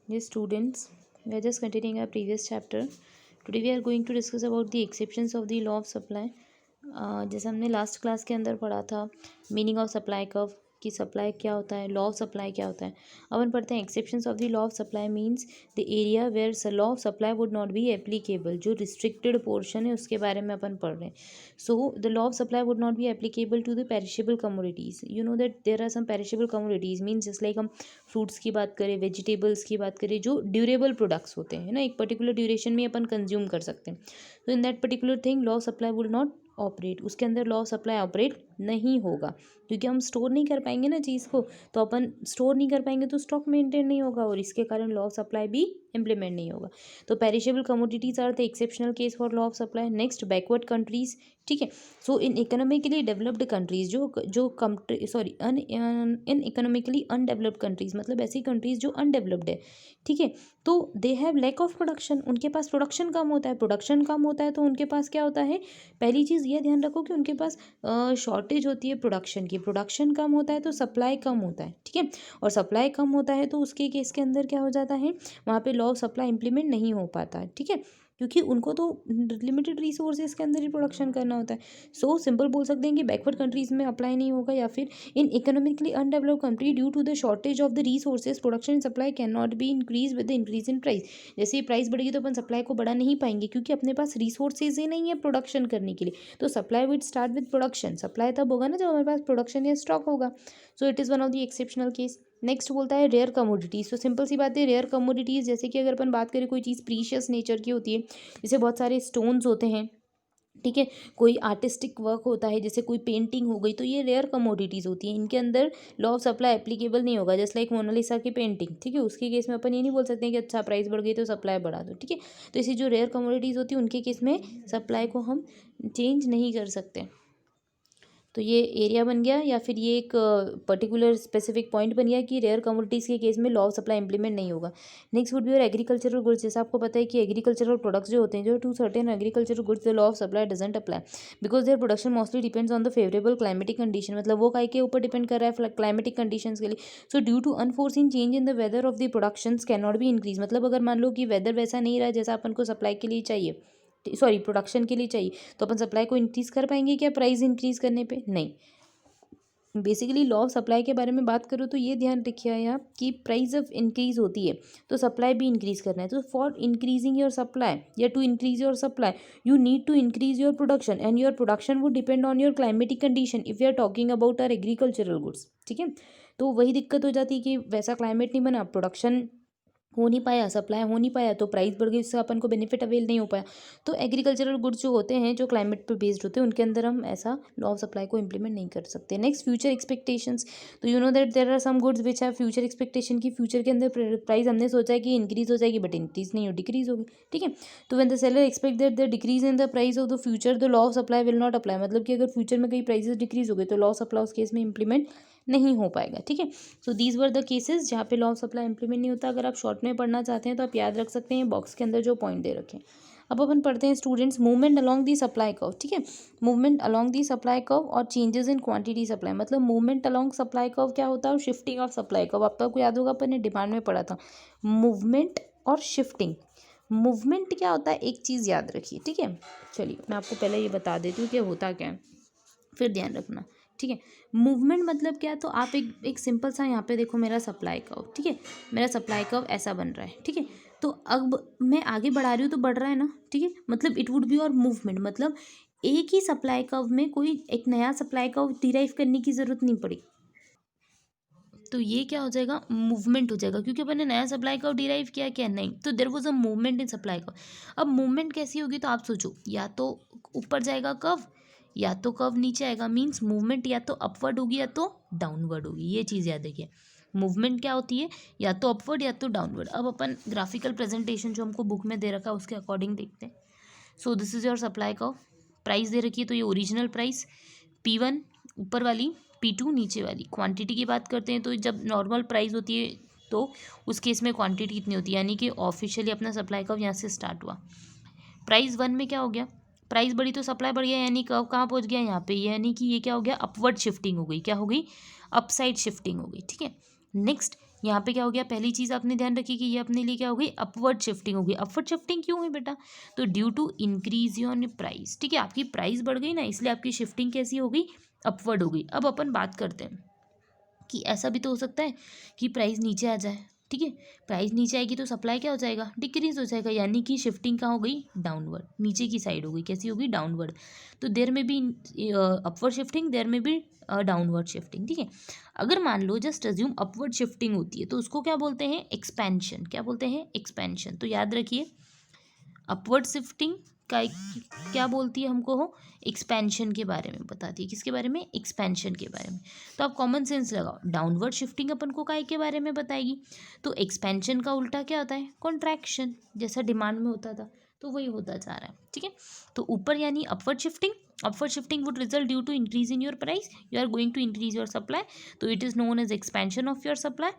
Yes, students, we are just continuing our previous chapter. Today we are going to discuss about the exceptions of the law of supply. जैसे हमने last class के अंदर पढ़ा था meaning of supply curve कि supply क्या होता है, लॉ ऑफ सप्लाई क्या होता है. अब हम पढ़ते हैं exceptions of the law of supply means the area where law of supply would not be applicable. जो रिस्ट्रिक्टेड पोर्शन है उसके बारे में अपन पढ़ रहे हैं. So the law of supply would not be applicable to the perishable commodities. You know that there are some perishable commodities means just like हम फ्रूट्स की बात करें, वेजिटेबल्स की बात करें, जो ड्यूरेबल प्रोडक्ट्स होते हैं ना, एक पर्टिकुलर ड्यूरेशन में अपन कंज्यूम कर सकते हैं. तो in that particular thing law of supply would not operate. उसके अंदर लॉ ऑफ सप्लाई ऑपरेट नहीं होगा क्योंकि हम स्टोर नहीं कर पाएंगे ना चीज़ को. तो अपन स्टोर नहीं कर पाएंगे तो स्टॉक मेंटेन नहीं होगा और इसके कारण लॉ ऑफ सप्लाई भी इम्प्लीमेंट नहीं होगा. तो perishable commodities are the exceptional case for law of supply. Next backward countries. ठीक है. So in economically developed countries जो country sorry in economically undeveloped countries मतलब ऐसी कंट्रीज जो अनडेवलप्ड है. ठीक है. तो they have lack of production. उनके पास प्रोडक्शन कम होता है. प्रोडक्शन कम होता है तो उनके पास क्या होता है. पहली चीज़ ये ध्यान रखो कि उनके पास शॉर्टेज होती है प्रोडक्शन की. प्रोडक्शन कम होता है तो सप्लाई कम होता है. ठीक है. और सप्लाई कम होता है तो उसके केस के अंदर क्या हो जाता है, वहाँ पे लॉ ऑफ सप्लाई इम्प्लीमेंट नहीं हो पाता है. ठीक है. क्योंकि उनको तो लिमिटेड रिसोर्सेज के अंदर ही प्रोडक्शन करना होता है. सो सिंपल बोल सकते हैं कि बैकवर्ड कंट्रीज में अप्लाई नहीं होगा या फिर in economically undeveloped country due to the shortage of the resources production supply can not be increase with the increase in price. जैसे प्राइस बढ़ेगी तो अपन सप्लाई को बढ़ा नहीं पाएंगे क्योंकि अपने पास रिसोर्सेज ही नहीं है प्रोडक्शन करने के लिए. तो supply would start with production. Supply तब होगा ना जब हमारे पास प्रोडक्शन या स्टॉक होगा. So it is one of the exceptional case. Next बोलता है रेयर कमोडिटीज़. तो सिंपल सी बात है, रेयर कमोडिटीज़ जैसे कि अगर अपन बात करें कोई चीज़ प्रीशियस नेचर की होती है, जैसे बहुत सारे स्टोन्स होते हैं. ठीक है. कोई आर्टिस्टिक वर्क होता है जैसे कोई पेंटिंग हो गई, तो ये रेयर कमोडिटीज़ होती हैं. इनके अंदर लॉ ऑफ सप्लाई एप्लीकेबल नहीं होगा. जस्ट लाइक मोनालिसा की पेंटिंग. ठीक है. उसके केस में अपन ये नहीं बोल सकते हैं कि अच्छा प्राइस बढ़ गई तो सप्लाई बढ़ा दो. ठीक है. तो इसी जो रेयर कमोडिटीज़ होती है उनके केस में सप्लाई को हम चेंज नहीं कर सकते. तो ये एरिया बन गया या फिर ये एक पर्टिकुलर स्पेसिफिक पॉइंट बन गया कि रेयर कमोडिटीज़ के केस में लॉ ऑफ सप्लाई इंप्लीमेंट नहीं होगा. नेक्स्ट वुड बी और एग्रीकल्चरल गुड्स. जैसे आपको पता है कि एग्रीकल्चरल प्रोडक्ट्स जो होते हैं, जो to certain agricultural goods the law of supply doesn't apply because their production mostly depends on the favourable climatic condition. मतलब वो काय के ऊपर डिपेंड कर रहा है क्लाइमेटिक कंडीशंस के लिए. So due to unforeseen change in the weather of the productions can not be increase. मतलब अगर मान लो कि वेदर वैसा नहीं रहा जैसा अपन को सप्लाई के लिए चाहिए, सॉरी प्रोडक्शन के लिए चाहिए, तो अपन सप्लाई को इंक्रीज कर पाएंगे क्या प्राइस इंक्रीज करने पे? नहीं. बेसिकली लॉ ऑफ सप्लाई के बारे में बात करो तो ये ध्यान रखिए आप कि प्राइस ऑफ इंक्रीज होती है तो सप्लाई भी इंक्रीज करना है. तो फॉर इंक्रीजिंग योर सप्लाई या to increase your supply you need to increase your production and your production would depend on your climatic condition if you are talking about our agricultural goods. ठीक है. तो वही दिक्कत हो जाती है कि वैसा क्लाइमेट नहीं बना, प्रोडक्शन हो नहीं पाया, सप्लाई हो नहीं पाया, तो प्राइस बढ़ गई, उससे अपन को बेनिफिट अवेल नहीं हो पाया. तो एग्रीकल्चरल गुड्स जो होते हैं जो क्लाइमेट पे बेस्ड होते हैं उनके अंदर हम ऐसा लॉ ऑफ सप्लाई को इंप्लीमेंट नहीं कर सकते. Next future expectations. तो you know that there are some goods which have future expectation की फ्यूचर के अंदर प्राइस हमने सोचा है कि इंक्रीज हो जाएगी बट इंक्रीज नहीं हो, डिक्रीज होगी. ठीक है. तो when the seller expect that the decrease in the price of the future the law of supply will not apply. मतलब कि अगर फ्यूचर में कई प्राइसेस डिक्रीज हो गए तो लॉ ऑफ सप्लाई उस केस में इंप्लीमेंट नहीं हो पाएगा. ठीक है. So these were the cases जहाँ पे लॉ ऑफ सप्लाई इंप्लीमेंट नहीं होता. अगर आप शॉर्ट में पढ़ना चाहते हैं तो आप याद रख सकते हैं बॉक्स के अंदर जो पॉइंट दे रखे हैं. अब अपन पढ़ते हैं students movement along the supply curve. ठीक है. Movement along the supply curve और चेंजेस इन क्वांटिटी सप्लाई. मतलब मूवमेंट अलॉन्ग सप्लाई कर्व क्या होता है और शिफ्टिंग ऑफ सप्लाई कर्व. आपको याद होगा अपन ने डिमांड में पढ़ा था मूवमेंट और शिफ्टिंग. मूवमेंट क्या होता है एक चीज़ याद रखिए. ठीक है. चलिए मैं आपको पहले ये बता देती हूँ कि होता क्या है, फिर ध्यान रखना. ठीक है. मूवमेंट मतलब क्या, तो आप एक सिंपल सा यहाँ पे देखो मेरा सप्लाई कर्व. ठीक है. मेरा सप्लाई कर्व ऐसा बन रहा है. ठीक है. तो अब मैं आगे बढ़ा रही हूँ तो बढ़ रहा है ना. ठीक है. मतलब इट वुड बी और मूवमेंट. मतलब एक ही सप्लाई कर्व में कोई एक नया सप्लाई कर्व डिराइव करने की ज़रूरत नहीं पड़ी. तो ये क्या हो जाएगा, मूवमेंट हो जाएगा क्योंकि अपन ने नया सप्लाई कर्व डिराइव किया क्या, नहीं. तो there was a movement in supply curve. अब मूवमेंट कैसी होगी तो आप सोचो, या तो ऊपर जाएगा कर्व या तो कर्व नीचे आएगा. मीन्स मूवमेंट या तो अपवर्ड होगी या तो डाउनवर्ड होगी. ये चीज़ याद रखिए. मूवमेंट क्या होती है, या तो अपवर्ड या तो डाउनवर्ड. अब अपन ग्राफिकल प्रेजेंटेशन जो हमको बुक में दे रखा है उसके अकॉर्डिंग देखते हैं. So this is your supply curve. Price दे रखी है तो ये ओरिजिनल प्राइस P1 ऊपर वाली, P2 नीचे वाली. क्वांटिटी की बात करते हैं तो जब नॉर्मल प्राइस होती है तो उस केस में क्वांटिटी कितनी होती है, यानी कि ऑफिशियली अपना सप्लाई कर्व यहाँ से स्टार्ट हुआ. प्राइस 1 में क्या हो गया, प्राइस बढ़ी तो सप्लाई बढ़ गया, यानी कर्व कहाँ पहुँच गया यहाँ पे, यानी कि ये क्या हो गया, अपवर्ड शिफ्टिंग हो गई. क्या हो गई, अपसाइड शिफ्टिंग हो गई. ठीक है. नेक्स्ट यहाँ पे क्या हो गया, पहली चीज़ आपने ध्यान रखी कि ये अपने लिए क्या हो गई, अपवर्ड शिफ्टिंग हो गई। अपवर्ड शिफ्टिंग क्यों हुई बेटा, तो due to increase your price, ठीक है, आपकी प्राइस बढ़ गई ना, इसलिए आपकी शिफ्टिंग कैसी हो गई, अपवर्ड हो गई। अब अपन बात करते हैं कि ऐसा भी तो हो सकता है कि प्राइस नीचे आ जाए, ठीक है, प्राइस नीचे आएगी तो सप्लाई क्या हो जाएगा, डिक्रीज हो जाएगा, यानी कि शिफ्टिंग कहाँ हो गई, डाउनवर्ड, नीचे की साइड हो गई, कैसी होगी, डाउनवर्ड। तो देयर में भी अपवर्ड शिफ्टिंग, देयर में भी डाउनवर्ड शिफ्टिंग, ठीक है। अगर मान लो जस्ट अज्यूम अपवर्ड शिफ्टिंग होती है तो उसको क्या बोलते हैं, एक्सपेंशन, क्या बोलते हैं, एक्सपेंशन। तो याद रखिए अपवर्ड शिफ्टिंग का क्या बोलती है हमको, हो एक्सपेंशन के बारे में बताती है, किसके बारे में, एक्सपेंशन के बारे में। तो आप कॉमन सेंस लगाओ, डाउनवर्ड शिफ्टिंग अपन को काय के बारे में बताएगी, तो एक्सपेंशन का उल्टा क्या होता है, कॉन्ट्रैक्शन, जैसा डिमांड में होता था तो वही होता जा रहा है, ठीक है। तो ऊपर यानी upward shifting, upward shifting would result due to increase in your price, you are going to increase your supply, तो it is known as expansion of your supply.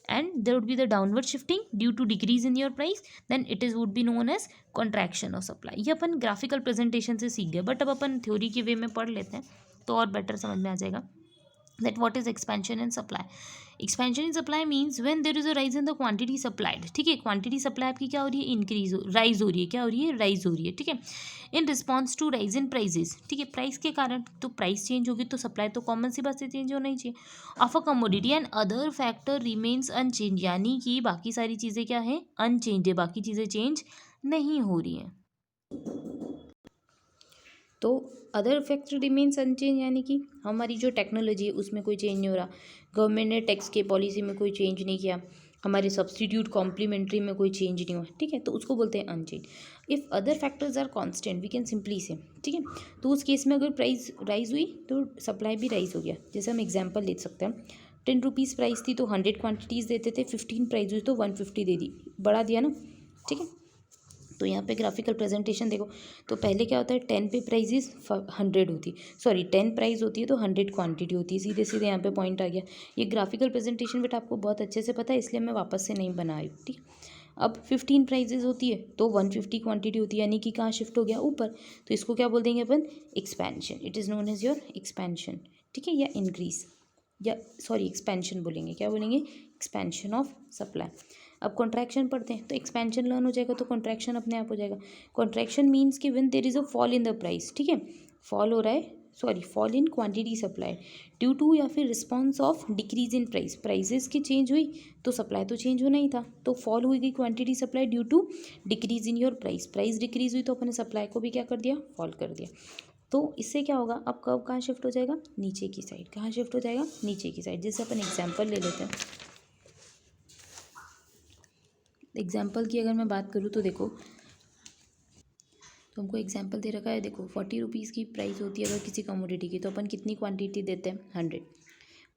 And there would be the downward shifting due to decrease in your price, then it is would be known as contraction of supply। ये अपन graphical presentation से सीख गए, but अब अपन theory के वे में पढ़ लेते हैं तो और बेटर समझ में आ जाएगा। that what is expansion in supply, expansion in supply means when there is a rise in the quantity supplied, ठीक है, क्वांटिटी सप्लाई आपकी क्या हो रही है, इंक्रीज, राइज हो रही है, क्या हो रही है, राइज हो रही है, ठीक है, in response to rise in prices, ठीक है, प्राइस के कारण तो प्राइस चेंज होगी तो सप्लाई तो कॉमन सी बात से चेंज होना ही चाहिए, of a commodity and other factor remains unchange, यानी कि बाकी सारी चीज़ें क्या है, अनचेंज है, बाकी चीज़ें चेंज नहीं हो रही हैं। तो अदर फैक्टर रिमेन्स अनचेंज यानी कि हमारी जो टेक्नोलॉजी है उसमें कोई चेंज नहीं हो रहा, गवर्नमेंट ने टैक्स के पॉलिसी में कोई चेंज नहीं किया, हमारे सब्सटीट्यूट कॉम्प्लीमेंट्री में कोई चेंज नहीं हुआ, ठीक है, तो उसको बोलते हैं unchange. If other factors are constant we can simply say, ठीक है, तो उस केस में अगर प्राइस राइज हुई तो सप्लाई भी राइज हो गया। जैसे हम एग्जाम्पल ले सकते हैं, 10 रुपीज़ प्राइस थी तो 100 क्वान्टिटीज़ देते थे, 15 प्राइस हुई तो 150 दे दी, बढ़ा दिया ना, ठीक है। तो यहाँ पे ग्राफिकल प्रेजेंटेशन देखो, तो पहले क्या होता है, 10 पे प्राइस 100 होती, सॉरी 10 प्राइस होती है तो 100 क्वांटिटी होती है, सीधे सीधे यहाँ पे पॉइंट आ गया। ये ग्राफिकल प्रेजेंटेशन बेटा आपको बहुत अच्छे से पता है, इसलिए मैं वापस से नहीं बना रही हूँ, ठीक। अब 15 प्राइजेज होती है तो 150 क्वांटिटी होती है, यानी कि कहाँ शिफ्ट हो गया, ऊपर, तो इसको क्या बोल देंगे अपन, expansion, it is known as your expansion, ठीक है, या इंक्रीज, या सॉरी एक्सपेंशन बोलेंगे, क्या बोलेंगे, एक्सपेंशन ऑफ सप्लाई। अब कॉन्ट्रैक्शन पढ़ते हैं तो एक्सपेंशन लर्न हो जाएगा तो कॉन्ट्रैक्शन अपने आप हो जाएगा। कॉन्ट्रैक्शन मीन्स कि when there is a fall in the price, ठीक है, फॉल हो रहा है, sorry fall in quantity supply due to या फिर response of decrease in price, prices की चेंज हुई तो सप्लाई तो चेंज होना ही था, तो फॉल हुई गई quantity supply due to decrease in your price, price decrease हुई तो अपने सप्लाई को भी क्या कर दिया, फॉल कर दिया। तो इससे क्या होगा, अब कब कहाँ शिफ्ट हो जाएगा, नीचे की साइड, कहाँ शिफ्ट हो जाएगा, नीचे की साइड। जैसे अपन एग्जाम्पल ले लेते हैं, एग्जाम्पल की अगर मैं बात करूँ तो देखो, तो हमको एग्जाम्पल दे रखा है, देखो 40 रुपीज़ की प्राइस होती है अगर किसी कमोडिटी की, तो अपन कितनी क्वांटिटी देते हैं, 100,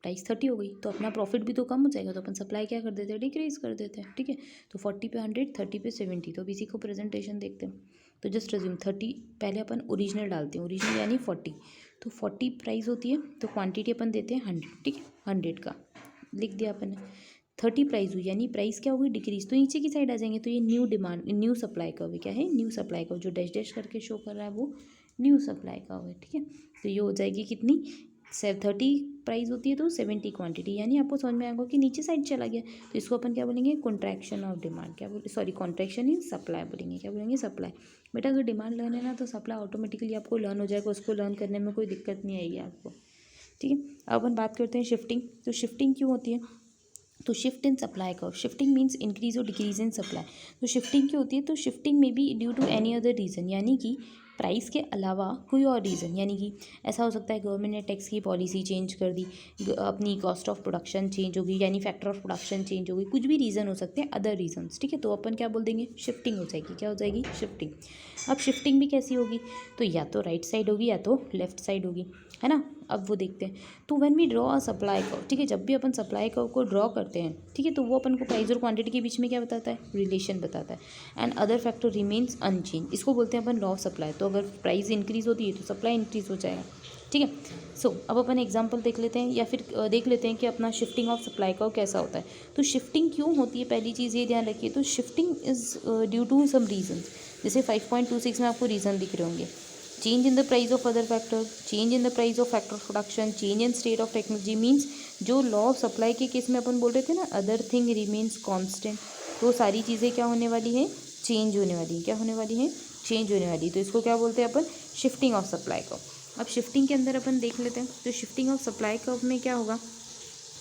प्राइस 30 हो गई तो अपना प्रॉफिट भी तो कम हो जाएगा, तो अपन सप्लाई क्या कर देते हैं, डिक्रीज कर देते हैं, ठीक है। तो 40 पे 100, 30 पे 70, तो अब इसी को प्रेजेंटेशन देखते हैं। तो जस्ट रिज्यूम 30, पहले अपन ओरिजिनल डालते हैं, ओरिजिनल यानी 40, तो 40 प्राइस होती है तो क्वांटिटी अपन देते हैं 100, ठीक है, 100 का लिख दिया अपन ने। 30 प्राइस हुई यानी प्राइस क्या हुई, डिक्रीज, तो नीचे की साइड आ जाएंगे, तो ये न्यू डिमांड, न्यू सप्लाई का हुआ, क्या है, न्यू सप्लाई का, जो डैश डैश करके शो कर रहा है वो न्यू सप्लाई का हुआ, ठीक है। तो ये हो जाएगी कितनी, 30 प्राइस होती है तो 70 क्वांटिटी, यानी आपको समझ में आएगा कि नीचे साइड चला गया, तो इसको अपन क्या बोलेंगे, कॉन्ट्रैक्शन ऑफ डिमांड, क्या बोले, सॉरी कॉन्ट्रैक्शन इन सप्लाई बोलेंगे, क्या बोलेंगे, सप्लाई। बेटा अगर डिमांड लर्न है ना तो सप्लाई ऑटोमेटिकली आपको लर्न हो जाएगा, उसको लर्न करने में कोई दिक्कत नहीं आएगी आपको, ठीक है। अब अपन बात करते हैं शिफ्टिंग, तो शिफ्टिंग क्यों होती है, तो shift in supply curve, shifting means increase और डिक्रीज इन सप्लाई, तो शिफ्टिंग क्यों होती है, तो शिफ्टिंग में be due to any other reason, यानी कि प्राइस के अलावा कोई और रीज़न, यानी कि ऐसा हो सकता है गवर्नमेंट ने टैक्स की पॉलिसी चेंज कर दी, अपनी कॉस्ट ऑफ प्रोडक्शन चेंज हो गई, यानी फैक्टर ऑफ प्रोडक्शन चेंज हो गई, कुछ भी रीज़न हो सकते हैं, अदर रीजन्स, ठीक है, तो अपन क्या बोल देंगे, शिफ्टिंग हो जाएगी, क्या हो जाएगी, शिफ्टिंग। अब शिफ्टिंग भी कैसी होगी, तो या तो राइट साइड होगी या तो लेफ्ट साइड होगी, है ना। अब वो देखते हैं, तो when we draw a supply curve, ठीक है, जब भी अपन सप्लाई कर्व को ड्रॉ करते हैं, ठीक है, तो वो अपन को प्राइस और क्वांटिटी के बीच में क्या बताता है, रिलेशन बताता है, and other factor remains unchange, इसको बोलते हैं अपन लॉ ऑफ सप्लाई। तो अगर प्राइस इंक्रीज होती है तो सप्लाई इंक्रीज हो जाएगा, ठीक है। सो अब अपन एग्जाम्पल देख लेते हैं, या फिर देख लेते हैं कि अपना शिफ्टिंग ऑफ सप्लाई कर्व कैसा होता है। तो शिफ्टिंग क्यों होती है, पहली चीज़ ये ध्यान रखिए, तो shifting is due to some reason, जैसे 5.26 में आपको रीज़न दिख रहे होंगे, change in the price of other factor, change in the price of factor of production, change in state of technology means जो लॉ ऑफ सप्लाई के case में अपन बोल रहे थे ना अदर थिंग रिमेन्स कांस्टेंट, तो सारी चीज़ें क्या होने वाली हैं, चेंज होने वाली हैं, क्या होने वाली हैं, चेंज होने वाली। तो इसको क्या बोलते हैं अपन, शिफ्टिंग ऑफ सप्लाई कर्व। अब शिफ्टिंग के अंदर अपन देख लेते हैं, तो शिफ्टिंग ऑफ सप्लाई कर्व में क्या होगा,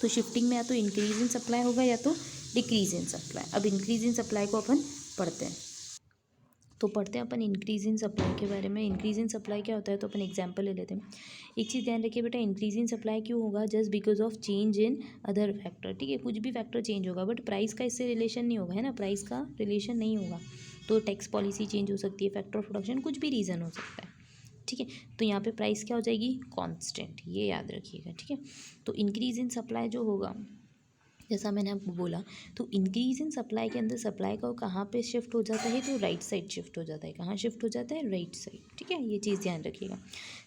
तो शिफ्टिंग में या तो इंक्रीज इन सप्लाई होगा या तो डिक्रीज इन सप्लाई। अब इंक्रीज इन सप्लाई को अपन पढ़ते हैं, तो पढ़ते हैं अपन इंक्रीज इन सप्लाई के बारे में। इंक्रीज इन सप्लाई क्या होता है, तो अपन एग्जांपल ले लेते हैं। एक चीज़ ध्यान रखिए बेटा, इंक्रीज इन सप्लाई क्यों होगा, just because of change in other factor, ठीक है, कुछ भी फैक्टर चेंज होगा बट प्राइस का इससे रिलेशन नहीं होगा, है ना, प्राइस का रिलेशन नहीं होगा। तो टैक्स पॉलिसी चेंज हो सकती है, फैक्टर ऑफ प्रोडक्शन, कुछ भी रीज़न हो सकता है, ठीक है। तो यहाँ पे प्राइस क्या हो जाएगी, कांस्टेंट, ये याद रखिएगा, ठीक है। तो इंक्रीज इन सप्लाई जो होगा, जैसा मैंने आपको बोला, तो इंक्रीज इन सप्लाई के अंदर सप्लाई का कहाँ पे शिफ्ट हो जाता है, तो राइट साइड शिफ्ट हो जाता है। कहाँ शिफ्ट हो जाता है, राइट साइड, ठीक है, ये चीज़ ध्यान रखिएगा।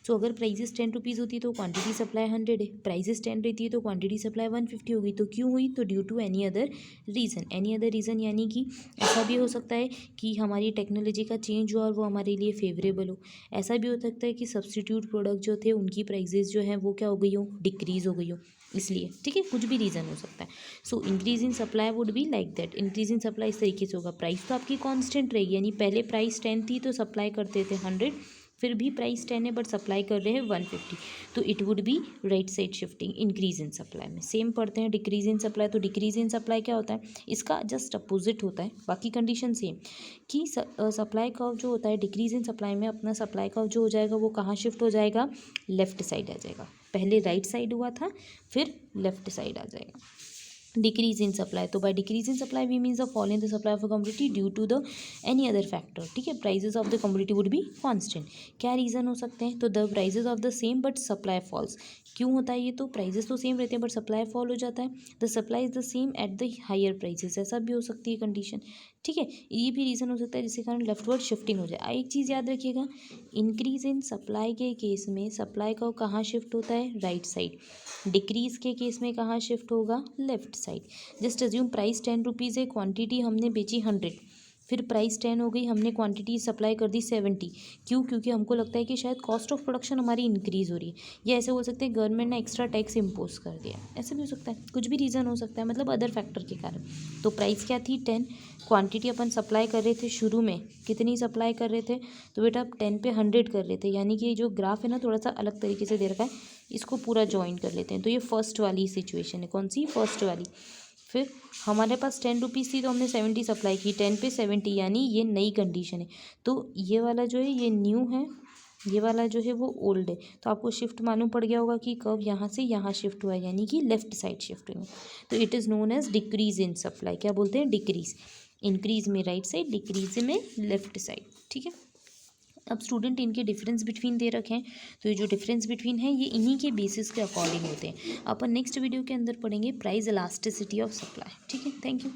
तो अगर प्राइजेस 10 रुपीज़ होती है तो क्वांटिटी सप्लाई 100 है, प्राइजेस 10 रहती है तो क्वांटिटी सप्लाई 150 होगी। तो क्यों हुई, तो due to any other reason. Any other reason यानी कि ऐसा भी हो सकता है कि हमारी टेक्नोलॉजी का चेंज हुआ और वो हमारे लिए फेवरेबल हो। ऐसा भी हो सकता है कि सब्सटीट्यूट प्रोडक्ट जो थे उनकी प्राइजेस जो है वो क्या हो गई हो, डिक्रीज़ हो गई हो, इसलिए, ठीक है, कुछ भी रीज़न हो सकता है। So increase in supply would be like that. Increase in supply इस तरीके से होगा, प्राइस तो आपकी कांस्टेंट रहेगी, यानी पहले प्राइस 10 थी तो सप्लाई करते थे 100, फिर भी प्राइस 10 है बट सप्लाई कर रहे हैं 150, तो it would be right side shifting increase in supply में। सेम पढ़ते हैं डिक्रीज इन सप्लाई। तो डिक्रीज इन सप्लाई क्या होता है, इसका जस्ट अपोजिट होता है, बाकी कंडीशन सेम, कि सप्लाई कर्व जो होता है डिक्रीज इन सप्लाई में अपना सप्लाई कर्व जो हो जाएगा वो कहाँ शिफ्ट हो जाएगा, लेफ्ट साइड आ जाएगा। पहले राइट साइड हुआ था, फिर लेफ्ट साइड आ जाएगा। डिक्रीज इन सप्लाई, तो by decrease in supply we means the fall in the supply of a commodity due to the any other factor, ठीक है, prices of the commodity would be constant. क्या reason हो सकते हैं, तो the prices of the same but supply falls. क्यों होता है ये, तो प्राइजेस तो सेम रहते हैं बट सप्लाई फॉल हो जाता है। The supply is the same at the higher prices, ऐसा भी हो सकती है कंडीशन, ठीक है, ये भी रीज़न हो सकता है जिसके कारण लेफ्टवर्ड शिफ्टिंग हो जाए। एक चीज़ याद रखिएगा, इंक्रीज इन सप्लाई के केस में सप्लाई का कहाँ शिफ्ट होता है, राइट साइड। डिक्रीज के केस में कहाँ शिफ्ट होगा, left side. Just assume price 10 rupees है, क्वांटिटी हमने बेची 100, फिर प्राइस 10 हो गई, हमने क्वांटिटी सप्लाई कर दी 70। क्यों, क्योंकि हमको लगता है कि शायद कॉस्ट ऑफ प्रोडक्शन हमारी इंक्रीज़ हो रही है, या ऐसे बोल सकते हैं गवर्नमेंट ने एक्स्ट्रा टैक्स इम्पोज कर दिया, ऐसा भी हो सकता है, कुछ भी रीज़न हो सकता है, मतलब अदर फैक्टर के कारण। तो प्राइस क्या थी, 10, क्वांटिटी अपन सप्लाई कर रहे थे शुरू में, कितनी सप्लाई कर रहे थे, तो बेटा 10 पे 100 कर रहे थे, यानी कि जो ग्राफ है ना थोड़ा सा अलग तरीके से दे रखा है, इसको पूरा ज्वाइन कर लेते हैं। तो ये फर्स्ट वाली सिचुएशन है, कौन सी, फर्स्ट वाली। फिर हमारे पास 10 रुपीज़ थी तो हमने 70 सप्लाई की, 10 पे 70, यानी ये नई कंडीशन है। तो ये वाला जो है ये न्यू है, ये वाला जो है वो ओल्ड है। तो आपको शिफ्ट मालूम पड़ गया होगा कि कब यहाँ से यहाँ शिफ्ट हुआ है, यानी कि लेफ्ट साइड शिफ्ट हुई है। तो it is known as decrease in supply. क्या बोलते हैं, डिक्रीज। इंक्रीज में राइट साइड, डिक्रीज में लेफ्ट साइड, ठीक है। अब स्टूडेंट इनके डिफरेंस बिटवीन दे रखे हैं, तो ये जो डिफरेंस बिटवीन है ये इन्हीं के बेसिस के अकॉर्डिंग होते हैं। अपन नेक्स्ट वीडियो के अंदर पढ़ेंगे प्राइस इलास्टिसिटी ऑफ सप्लाई, ठीक है। Thank you.